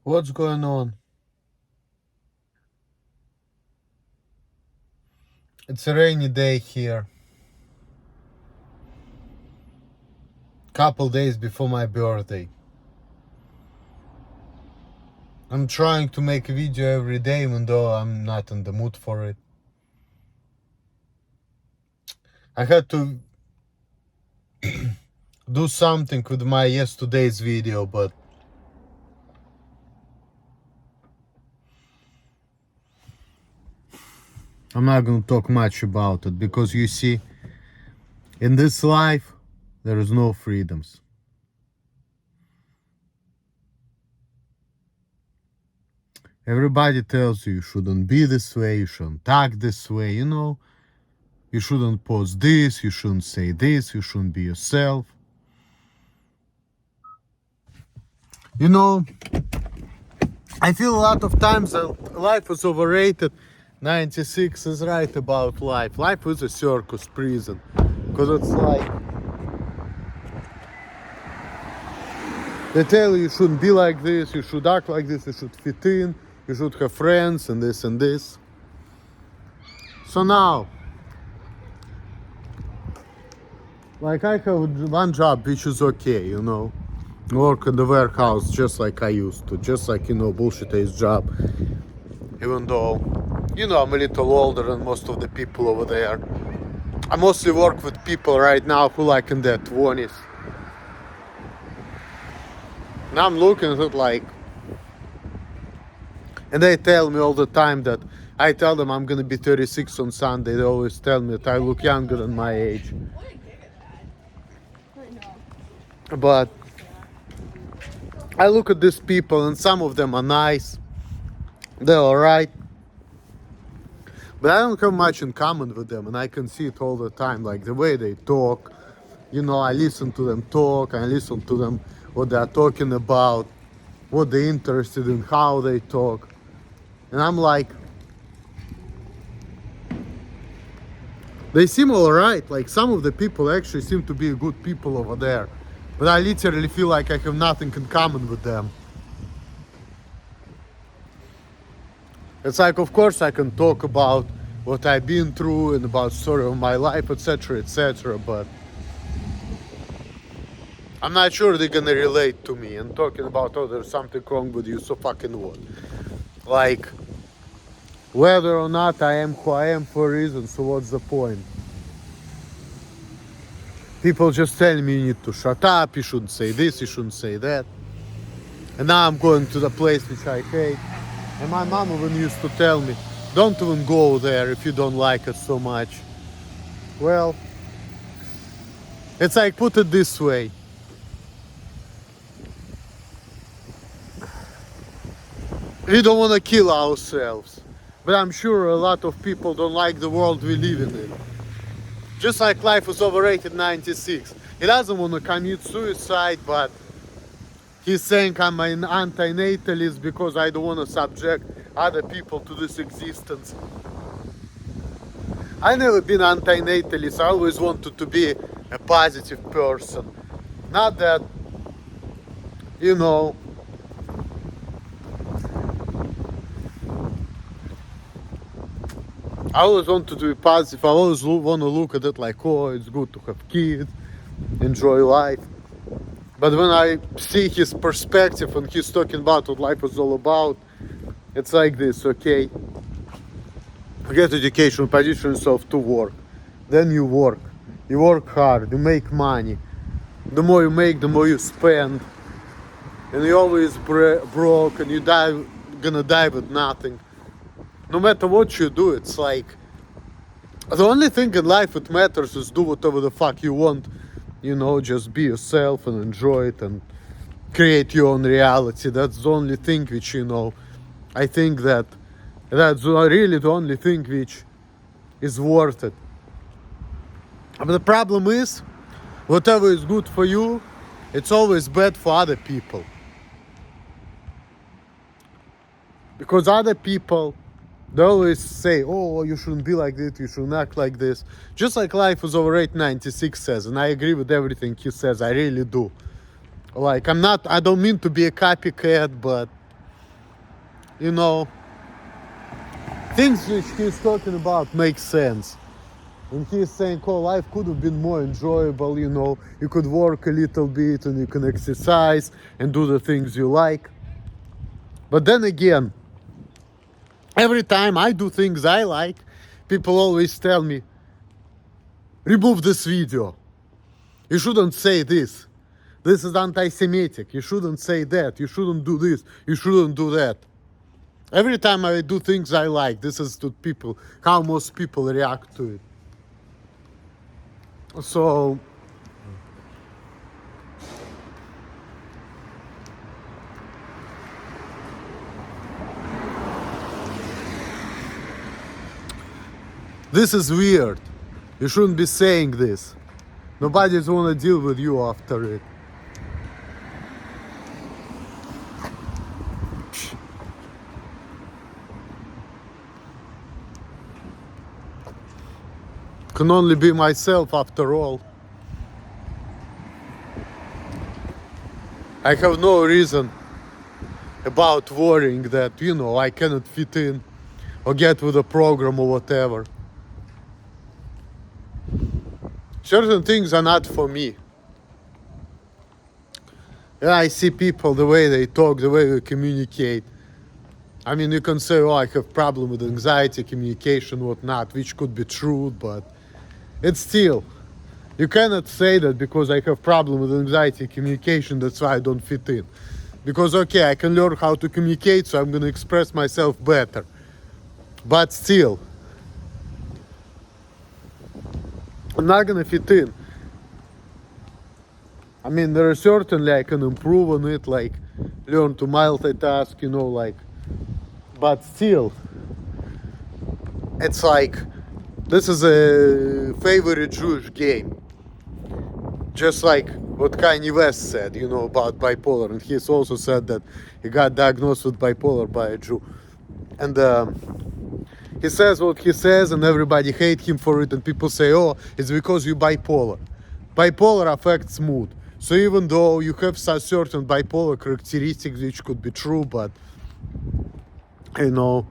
What's going on? It's a rainy day here. Couple days before my birthday. I'm trying to make a video every day even though I'm not in the mood for it. I had to do something with my yesterday's video, but I'm not gonna talk much about it because you see, in this life, there is no freedoms. Everybody tells you shouldn't be this way, you shouldn't act this way, you shouldn't post this, you shouldn't say this, you shouldn't be yourself. I feel a lot of times that life is overrated. 96 is right about life. Life is a circus prison. Because it's like, they tell you shouldn't be like this, you should act like this, you should fit in, you should have friends and this and this. So now, like I have one job which is okay, work in the warehouse just like I used to, just like, bullshit-ass job. Even though, I'm a little older than most of the people over there. I mostly work with people right now who like in their 20s. And I'm looking at it like, and they tell me all the time that, I tell them I'm gonna be 36 on Sunday. They always tell me that I look younger than my age. But I look at these people and some of them are nice. They're alright. But I don't have much in common with them, and I can see it all the time, like the way they talk. I listen to them talk, I listen to them, what they're talking about, what they're interested in, how they talk. And I'm like, they seem alright, like some of the people actually seem to be good people over there. But I literally feel like I have nothing in common with them. It's like, of course I can talk about what I've been through and about story of my life, etc., but I'm not sure they're gonna relate to me and talking about, oh, there's something wrong with you, so fucking what? Like, whether or not I am who I am for a reason, so what's the point? People just tell me you need to shut up, you shouldn't say this, you shouldn't say that. And now I'm going to the place which I hate. And my mom even used to tell me, don't even go there if you don't like it so much. Well, it's like, put it this way. We don't want to kill ourselves. But I'm sure a lot of people don't like the world we live in it. Just like life was overrated 96. He doesn't want to commit suicide, but he's saying I'm an antinatalist because I don't want to subject other people to this existence. I never been antinatalist. I always wanted to be a positive person. Not that, I always wanted to be positive. I always want to look at it like, oh, it's good to have kids, enjoy life. But when I see his perspective and he's talking about what life is all about, it's like this, okay? Get education, position yourself to work. Then you work. You work hard, you make money. The more you make, the more you spend. And you're always broke and gonna die with nothing. No matter what you do, it's like, the only thing in life that matters is do whatever the fuck you want. Just be yourself and enjoy it and create your own reality. That's the only thing which, I think that's really the only thing which is worth it. But the problem is, whatever is good for you, it's always bad for other people. Because other people, they always say, oh, you shouldn't be like this, you shouldn't act like this. Just like life is overrated 96 says, and I agree with everything he says, I really do. Like, I don't mean to be a copycat, but, you know, things which he's talking about make sense. And he's saying, oh, life could have been more enjoyable, you know, you could work a little bit and you can exercise and do the things you like. But then again, every time I do things I like, people always tell me, remove this video. You shouldn't say this. This is anti-Semitic. You shouldn't say that. You shouldn't do this. You shouldn't do that. Every time I do things I like, this is to people, how most people react to it. So, this is weird. You shouldn't be saying this. Nobody's wanna deal with you after it. Can only be myself after all. I have no reason about worrying that, you know, I cannot fit in or get with a program or whatever. Certain things are not for me. Yeah, I see people, the way they talk, the way they communicate. I mean, you can say, oh, I have problem with anxiety, communication, whatnot, which could be true, but it's still, you cannot say that because I have problem with anxiety, communication, that's why I don't fit in. Because, okay, I can learn how to communicate, so I'm going to express myself better. But still, I'm not going to fit in. I mean, there are certainly I can improve on it, like learn to multitask, you know, like, but still, it's like, this is a favorite Jewish game. Just like what Kanye West said, you know, about bipolar. And he's also said that he got diagnosed with bipolar by a Jew. And he says what he says and everybody hate him for it. And people say, oh, it's because you're bipolar. Bipolar affects mood. So even though you have certain bipolar characteristics, which could be true, but, you know,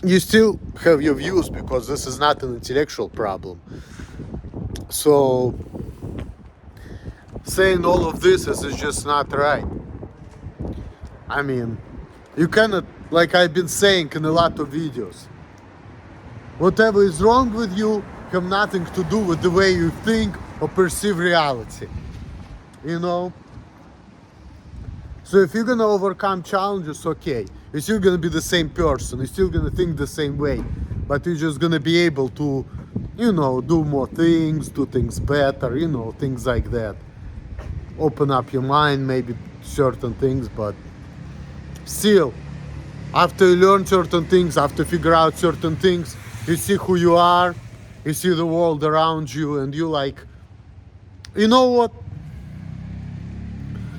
you still have your views because this is not an intellectual problem. So saying all of this is just not right. I mean, you cannot, like I've been saying in a lot of videos, whatever is wrong with you have nothing to do with the way you think or perceive reality, you know? So if you're gonna overcome challenges, okay, you're still gonna be the same person, you're still gonna think the same way, but you're just gonna be able to, you know, do more things, do things better, you know, things like that. Open up your mind, maybe certain things, but still, after you learn certain things, after you figure out certain things, you see who you are, you see the world around you, and you like, you know what?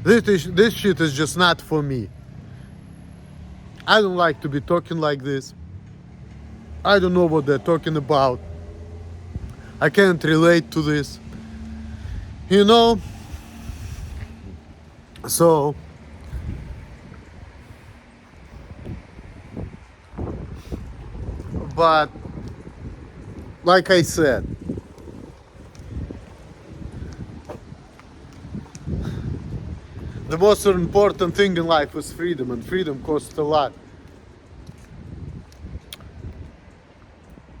This shit is just not for me. I don't like to be talking like this. I don't know what they're talking about. I can't relate to this. You know? So, but, like I said, the most important thing in life is freedom, and freedom costs a lot.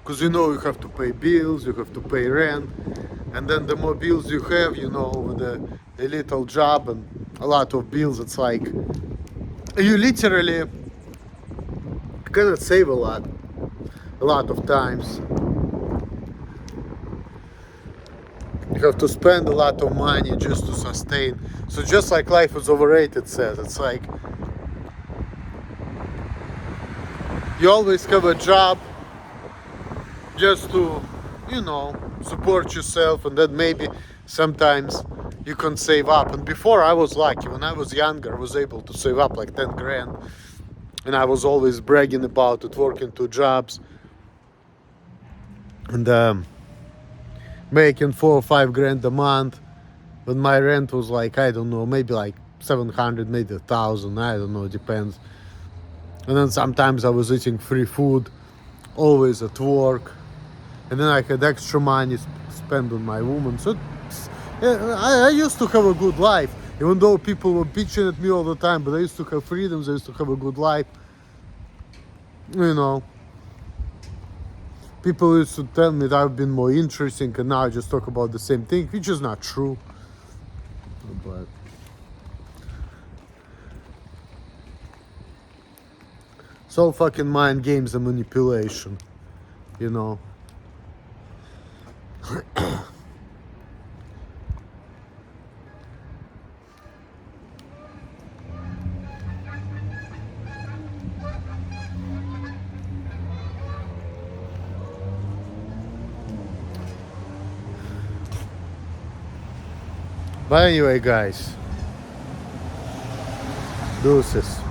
Because you know you have to pay bills, you have to pay rent, and then the more bills you have, you know, with a little job and a lot of bills, it's like you literally cannot save a lot of times. You have to spend a lot of money just to sustain. So just like life is overrated says, it's like you always have a job just to, you know, support yourself, and then maybe sometimes you can save up. And before I was lucky, when I was younger, I was able to save up like 10 grand. And I was always bragging about it, working 2 jobs. And making 4 or 5 grand a month. But my rent was like, I don't know, maybe like 700, maybe 1,000, I don't know, depends. And then sometimes I was eating free food, always at work. And then I had extra money spent on my woman. So yeah, I used to have a good life, even though people were bitching at me all the time. But I used to have freedoms. I used to have a good life. You know, people used to tell me that I've been more interesting, and now I just talk about the same thing, which is not true. But it's all fucking mind games and manipulation, you know. But anyway, guys, deuces.